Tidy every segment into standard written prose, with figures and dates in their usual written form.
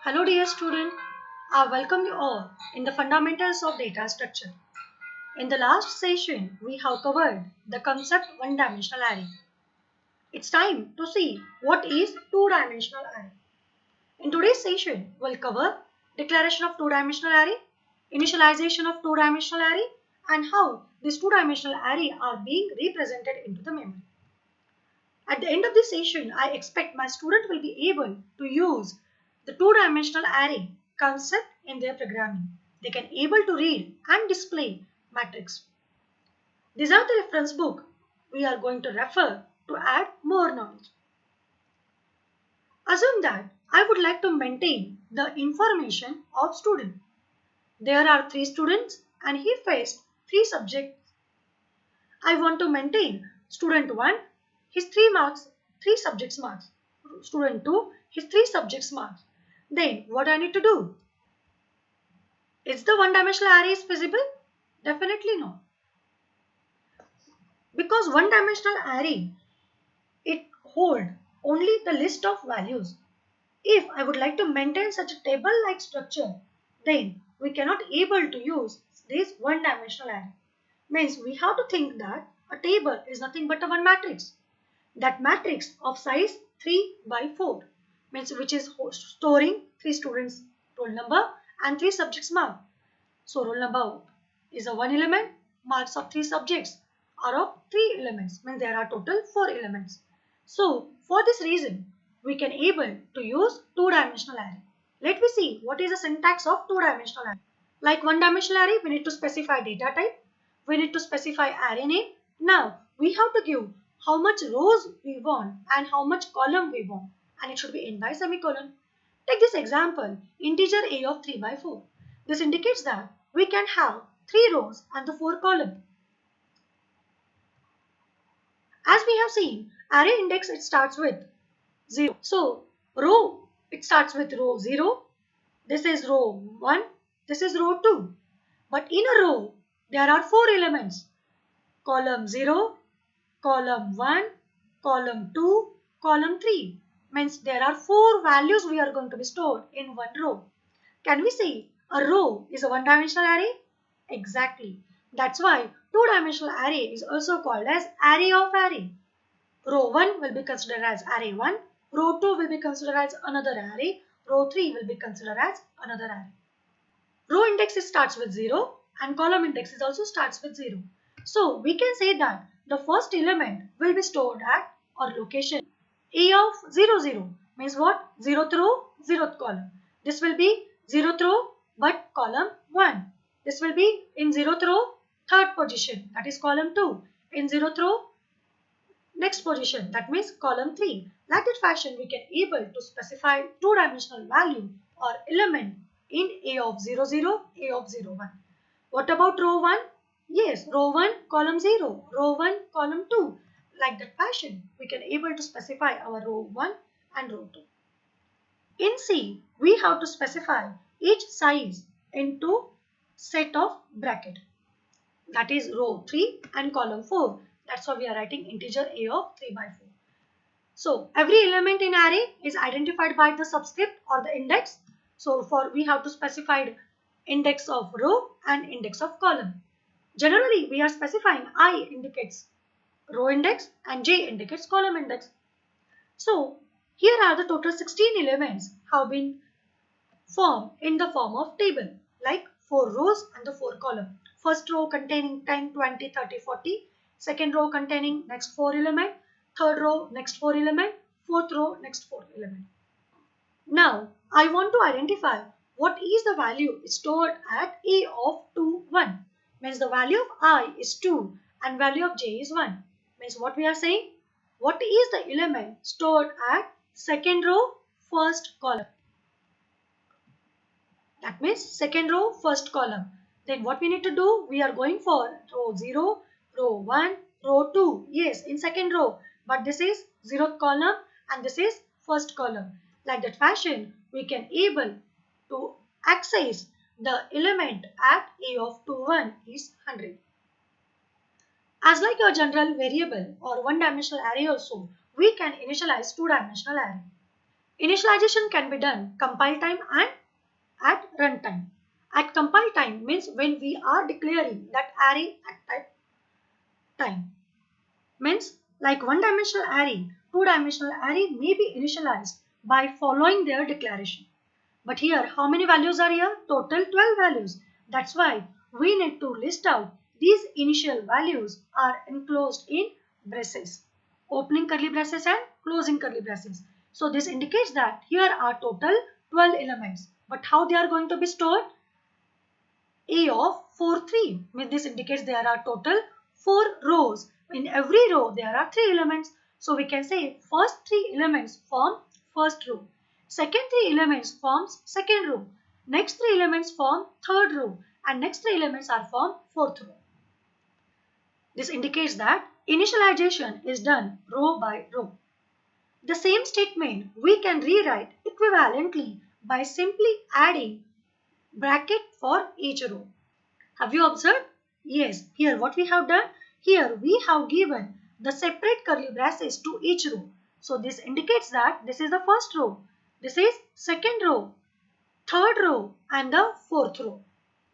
Hello dear student, I welcome you all in the fundamentals of data structure. In the last session, we have covered the concept one-dimensional array. It's time to see what is two-dimensional array. In today's session, we'll cover declaration of two-dimensional array, initialization of two-dimensional array, and how these two-dimensional array are being represented into the memory. At the end of this session, I expect my student will be able to use the two-dimensional array concept in their programming. They can able to read and display matrix. These are the reference book we are going to refer to add more knowledge. Assume that I would like to maintain the information of student. There are 3 students and he faced 3 subjects. I want to maintain student 1, his 3 marks, 3 subjects marks. Student 2, his 3 subjects marks. Then what I need to do? Is the one-dimensional array is feasible? Definitely no. Because one-dimensional array, it holds only the list of values. If I would like to maintain such a table-like structure, then we cannot able to use this one-dimensional array. Means we have to think that a table is nothing but a one matrix. That matrix of size 3 by 4 means which is storing 3 students roll number and 3 subjects mark. So roll number is a 1 element, marks of 3 subjects are of 3 elements, means there are total 4 elements. So for this reason we can able to use two-dimensional array. Let me see what is the syntax of two-dimensional array. Like one-dimensional array, we need to specify data type, we need to specify array name. Now we have to give how much rows we want and how much column we want, and it should be end by semicolon. Take this example, integer a of 3 by 4. This indicates that we can have 3 rows and the 4 column. As we have seen, array index it starts with 0. So row it starts with row 0. This is row 1. This is row 2. But in a row there are 4 elements. Column 0, column 1, column 2, column 3. Means there are 4 values we are going to be stored in one row. Can we say a row is a one-dimensional array? Exactly. That's why two-dimensional array is also called as array of array. Row 1 will be considered as array 1. Row 2 will be considered as another array. Row 3 will be considered as another array. Row index starts with 0 and column index also starts with 0. So we can say that the first element will be stored at or location A of 0, 0 means what? 0th row, 0th column. This will be 0th row but column 1. This will be in 0th row, 3rd position, that is column 2. In 0th row, next position, that means column 3. Like that fashion, we can able to specify two-dimensional value or element in A of 0, 0, A of 0, 1. What about row 1? Yes, row 1, column 0, row 1, column 2. Like that fashion, we can able to specify our row 1 and row 2. In C, we have to specify each size into set of bracket. That is row 3 and column 4. That's why we are writing integer A of 3 by 4. So every element in array is identified by the subscript or the index. So for we have to specify index of row and index of column. Generally, we are specifying I indicates row index and J indicates column index. So here are the total 16 elements have been formed in the form of table, like 4 rows and the 4 column. First row containing 10, 20, 30, 40. Second row containing next 4 element. Third row next 4 element. Fourth row next 4 element. Now I want to identify what is the value stored at A of 2, 1. Means the value of I is 2 and value of J is 1. Means what we are saying? What is the element stored at second row, first column? That means second row, first column. Then what we need to do? We are going for row 0, row 1, row 2. Yes, in second row. But this is 0th column and this is first column. Like that fashion, we can able to access the element at A of 2, 1 is 100. As like a general variable or one-dimensional array also, we can initialize two-dimensional array. Initialization can be done compile time and at runtime. At compile time means when we are declaring that array at that time. Means like one-dimensional array, two-dimensional array may be initialized by following their declaration. But here, how many values are here? Total 12 values. That's why we need to list out these initial values are enclosed in braces. Opening curly braces and closing curly braces. So this indicates that here are total 12 elements. But how they are going to be stored? A of 4, 3. This indicates there are total 4 rows. In every row there are 3 elements. So we can say first 3 elements form first row. Second 3 elements forms second row. Next 3 elements form third row. And next 3 elements are form fourth row. This indicates that initialization is done row by row. The same statement we can rewrite equivalently by simply adding bracket for each row. Have you observed? Yes, here what we have done? Here we have given the separate curly braces to each row. So this indicates that this is the first row, this is second row, third row and the fourth row.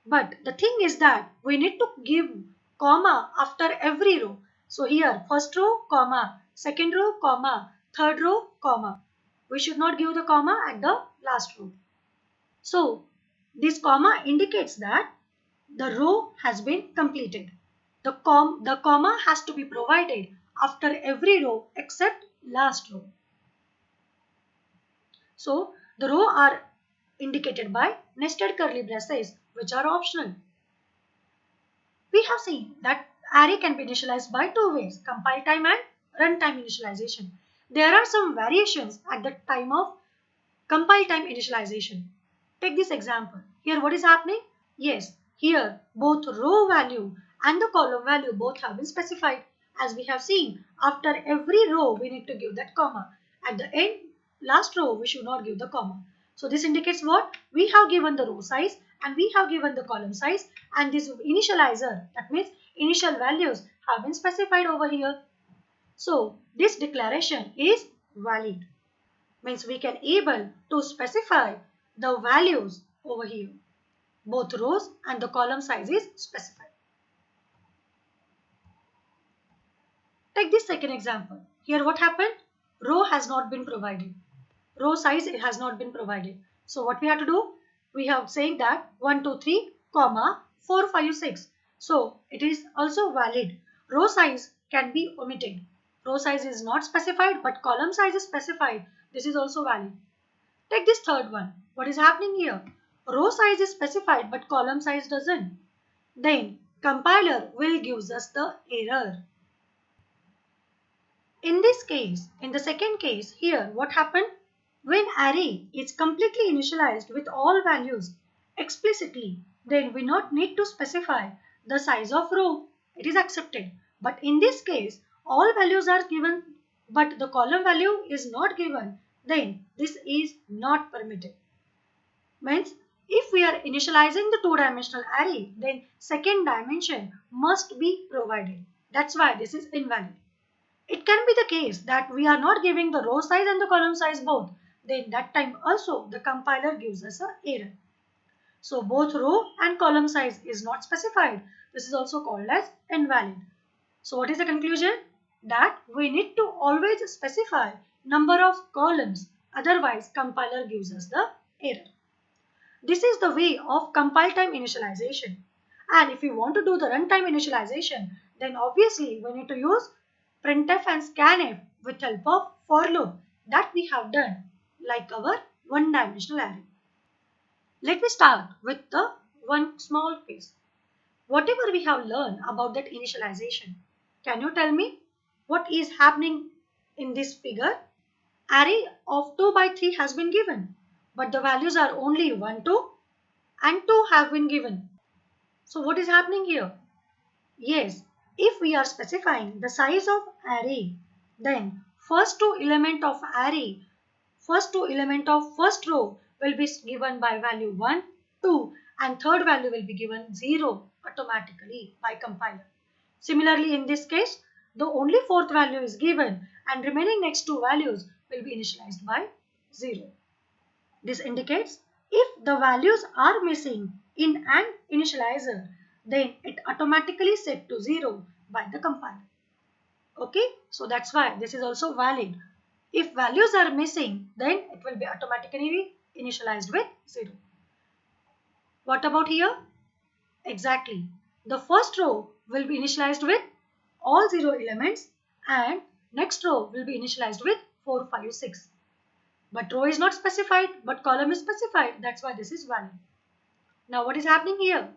But the thing is that we need to give comma after every row. So here first row, comma, second row, comma, third row, comma. We should not give the comma at the last row. So this comma indicates that the row has been completed. The comma has to be provided after every row except last row. So the row are indicated by nested curly braces which are optional. We have seen that array can be initialized by two ways, compile time and runtime initialization. There are some variations at the time of compile time initialization. Take this example. Here what is happening? Yes, here both row value and the column value both have been specified. As we have seen, after every row we need to give that comma. At the end, last row we should not give the comma. So this indicates what? We have given the row size and we have given the column size, and this initializer, that means initial values, have been specified over here. So this declaration is valid. Means we can able to specify the values over here. Both rows and the column size is specified. Take this second example. Here what happened? Row has not been provided. Row size it has not been provided. So what we have to do? We have saying that 1, 2, 3, comma 4, 5, 6. So it is also valid. Row size can be omitted. Row size is not specified but column size is specified. This is also valid. Take this third one. What is happening here? Row size is specified but column size doesn't. Then compiler will give us the error. In this case, in the second case, here what happened? When array is completely initialized with all values explicitly, then we not need to specify the size of row. It is accepted. But in this case, all values are given but the column value is not given, then this is not permitted. Means if we are initializing the two-dimensional array, then second dimension must be provided. That's why this is invalid. It can be the case that we are not giving the row size and the column size both. Then that time also the compiler gives us an error. So both row and column size is not specified. This is also called as invalid. So what is the conclusion? That we need to always specify number of columns. Otherwise compiler gives us the error. This is the way of compile time initialization. And if we want to do the runtime initialization, then obviously we need to use printf and scanf with help of for loop that we have done like our one-dimensional array. Let me start with the one small piece. Whatever we have learned about that initialization, can you tell me what is happening in this figure? Array of 2 by 3 has been given, but the values are only 1, 2 and 2 have been given. So what is happening here? Yes, if we are specifying the size of array, then first two element of array, first two element of first row will be given by value 1, 2 and third value will be given 0 automatically by compiler. Similarly in this case, the only fourth value is given and remaining next two values will be initialized by 0. This indicates if the values are missing in an initializer, then it automatically set to 0 by the compiler. Okay, so that's why this is also valid. If values are missing, then it will be automatically initialized with 0. What about here? Exactly. The first row will be initialized with all 0 elements and next row will be initialized with 4, 5, 6. But row is not specified, but column is specified. That's why this is valid. Now what is happening here?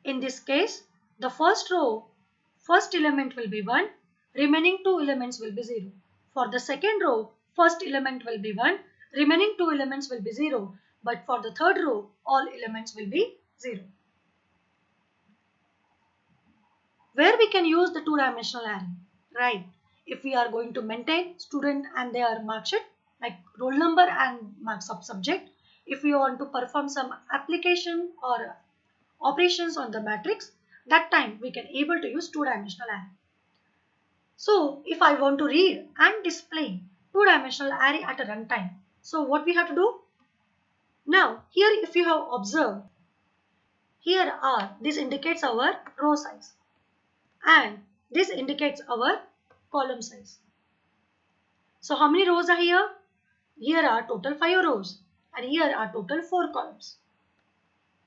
In this case, the first row, first element will be 1, remaining 2 elements will be 0. For the second row, first element will be 1, remaining 2 elements will be 0. But for the third row, all elements will be 0. Where we can use the two-dimensional array, right? If we are going to maintain student and their mark sheet, like roll number and marks of subject, if we want to perform some application or operations on the matrix, that time we can able to use two-dimensional array. So if I want to read and display two-dimensional array at a runtime, so what we have to do? Now here if you have observed, this indicates our row size and this indicates our column size. So how many rows are here? Here are total 5 rows and here are total 4 columns.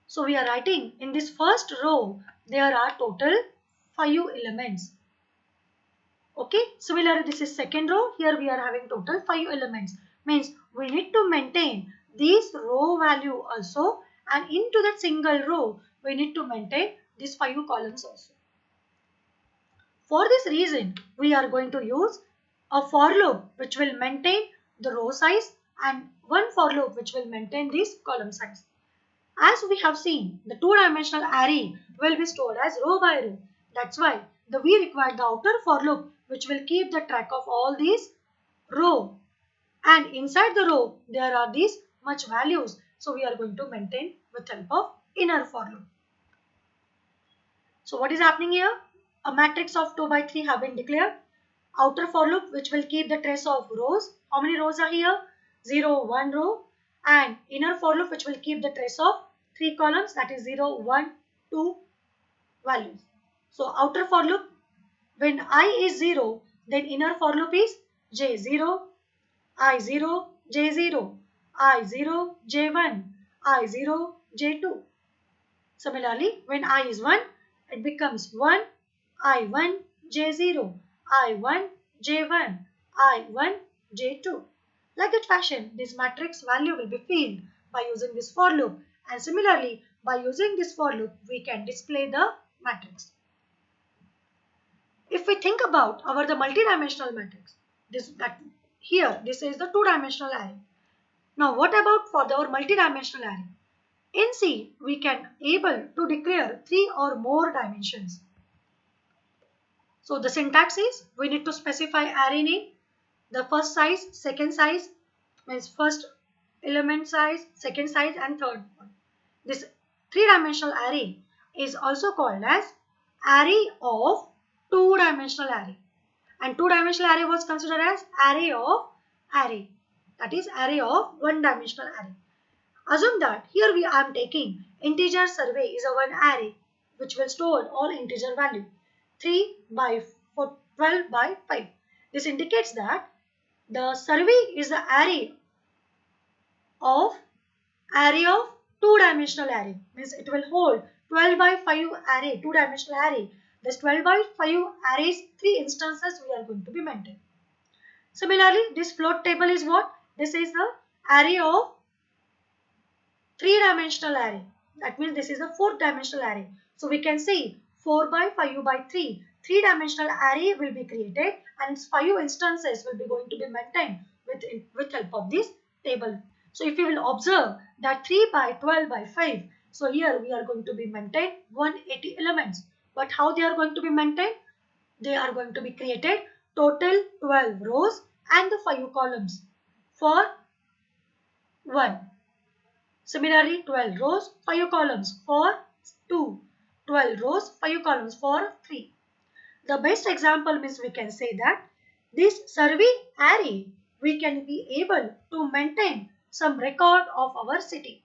So we are writing in this first row there are total 5 elements. Okay, similarly this is second row, here we are having total 5 elements. Means we need to maintain this row value also and into that single row we need to maintain these 5 columns also. For this reason, we are going to use a for loop which will maintain the row size and one for loop which will maintain this column size. As we have seen, the two-dimensional array will be stored as row by row. That's why we require the outer for loop which will keep the track of all these row. And inside the row, there are these much values. So we are going to maintain with help of inner for loop. So what is happening here? A matrix of 2 by 3 have been declared. Outer for loop which will keep the trace of rows. How many rows are here? 0, 1 row. And inner for loop which will keep the trace of 3 columns, that is 0, 1, 2 values. So outer for loop, when I is 0, then inner for loop is J0, I0, J0, I0, J1, I0, J2. Similarly, when I is 1, it becomes 1, I1, J0, I1, J1, I1, J2. Like that fashion, this matrix value will be filled by using this for loop. And similarly, by using this for loop, we can display the matrix. If we think about the multidimensional matrix, this is the two-dimensional array. Now, what about for our multidimensional array? In C, we can able to declare 3 or more dimensions. So the syntax is we need to specify array name, the first size, second size, means first element size, second size and third one. This three-dimensional array is also called as array of two-dimensional array. And two-dimensional array was considered as array of array. That is array of one-dimensional array. Assume that here I am taking integer survey is a one array which will store all integer value 3 by 4, 12 by 5. This indicates that the survey is the array of two-dimensional array. Means it will hold 12 by 5 array, two-dimensional array. This 12 by 5 arrays, 3 instances we are going to be maintained. Similarly, this float table is what? This is the array of three-dimensional array. That means this is a fourth-dimensional array. So we can say 4 by 5 by 3. Three-dimensional array will be created and its 5 instances will be going to be maintained with help of this table. So if you will observe that 3 by 12 by 5. So here we are going to be maintained 180 elements. But how they are going to be maintained? They are going to be created total 12 rows and the 5 columns for 1. Similarly, 12 rows, 5 columns for 2. 12 rows, 5 columns for 3. The best example means we can say that this survey array we can be able to maintain some record of our city.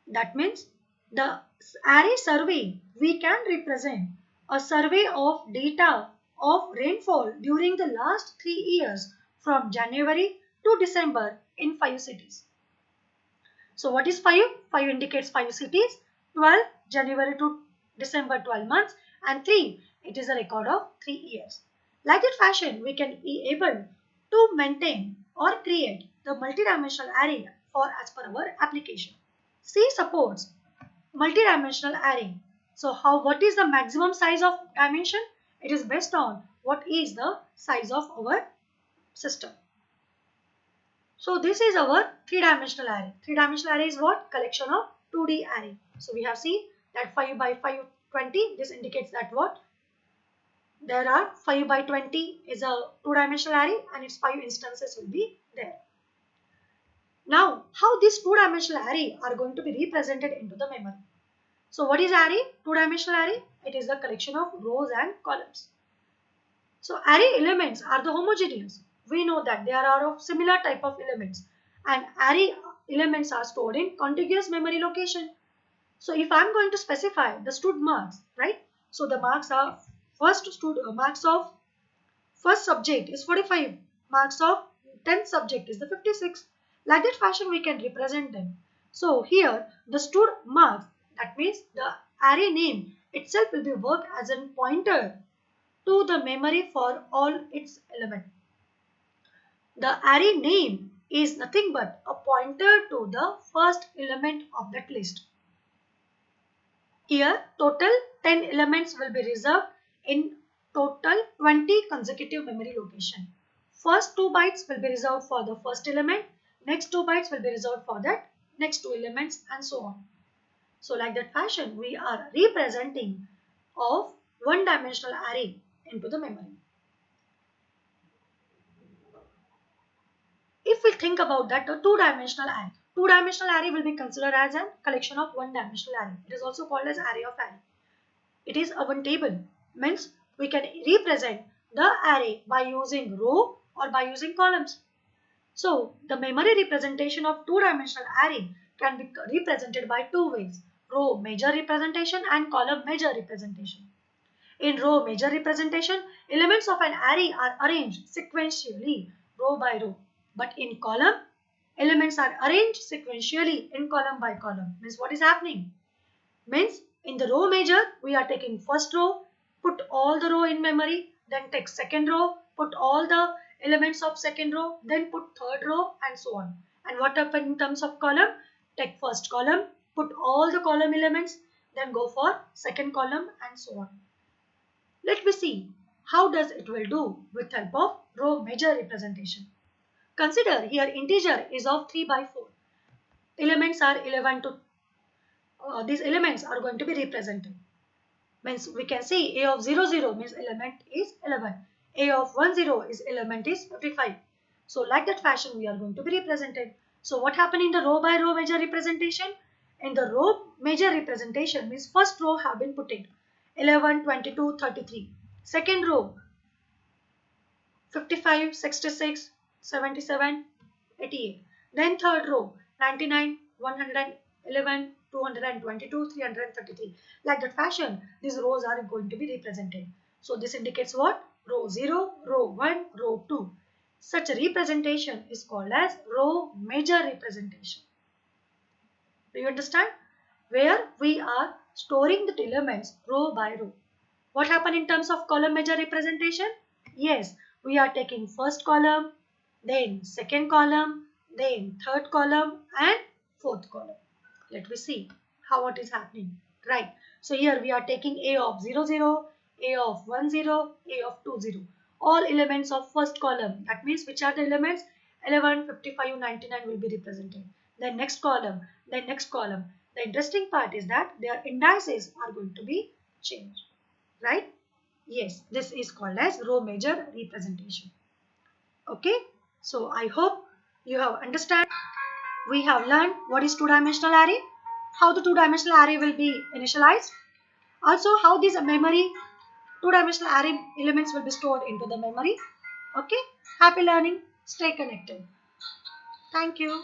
That means the array survey, we can represent a survey of data of rainfall during the last 3 years from January to December in 5 cities. So what is 5? 5 indicates 5 cities, 12 January to December 12 months, and 3 it is a record of 3 years. Like that fashion, we can be able to maintain or create the multidimensional array for as per our application. C supports multidimensional array. So what is the maximum size of dimension? It is based on what is the size of our system. So this is our three-dimensional array. Three-dimensional array is what? Collection of 2D array. So we have seen that 5 by 5 20. This indicates that what? There are 5 by 20 is a two-dimensional array and its 5 instances will be there. Now, how these two-dimensional array are going to be represented into the memory? So what is array? Two-dimensional array? It is the collection of rows and columns. So array elements are the homogeneous. We know that there are of similar type of elements, and array elements are stored in contiguous memory location. So if I am going to specify the stud marks, right? So the marks are marks of first subject is 45, marks of 10th subject is the 56. Like that fashion we can represent them. So here the stud marks, that means the array name itself will be worked as a pointer to the memory for all its elements. The array name is nothing but a pointer to the first element of that list. Here total 10 elements will be reserved in total 20 consecutive memory location. First 2 bytes will be reserved for the first element, next 2 bytes will be reserved for that next 2 elements, and so on. So like that fashion we are representing of one-dimensional array into the memory. If we think about that, a two-dimensional array. Two-dimensional array will be considered as a collection of one-dimensional array. It is also called as array of array. It is a one table. Means we can represent the array by using row or by using columns. So the memory representation of two-dimensional array can be represented by two ways. Row major representation and column major representation. In row major representation, elements of an array are arranged sequentially, row by row. But in column, elements are arranged sequentially in column by column. Means what is happening? Means in the row major, we are taking first row, put all the row in memory, then take second row, put all the elements of second row, then put third row, and so on. And what happens in terms of column? Take first column, put all the column elements, then go for second column, and so on. Let me see how does it will do with help of row major representation. Consider here integer is of 3 by 4. Elements are 11 to these elements are going to be represented. Means we can see a of 0 0 means element is 11. A of 1 0 is element is 55. So like that fashion we are going to be represented. So what happened in the row by row major representation? In the row major representation means first row have been put in 11, 22, 33. Second row 55, 66, 77, 88. Then third row 99, 111, 222, 333. Like that fashion, these rows are going to be represented. So this indicates what? Row 0, row 1, row 2. Such a representation is called as row major representation. Do you understand? Where we are storing the elements row by row. What happened in terms of column major representation? Yes, we are taking first column, then second column, then third column and fourth column. Let me see how it is happening. Right. So here we are taking A of 0 0, A of 1 0, A of 2 0. All elements of first column. That means which are the elements? 11, 55, 99 will be represented. Then next column, then next column. The interesting part is that their indices are going to be changed. Right? Yes, this is called as row major representation. Okay. So I hope you have understand. We have learned what is two-dimensional array, how the two-dimensional array will be initialized, also how this memory two-dimensional array elements will be stored into the memory, Okay? Happy learning. Stay connected. Thank you.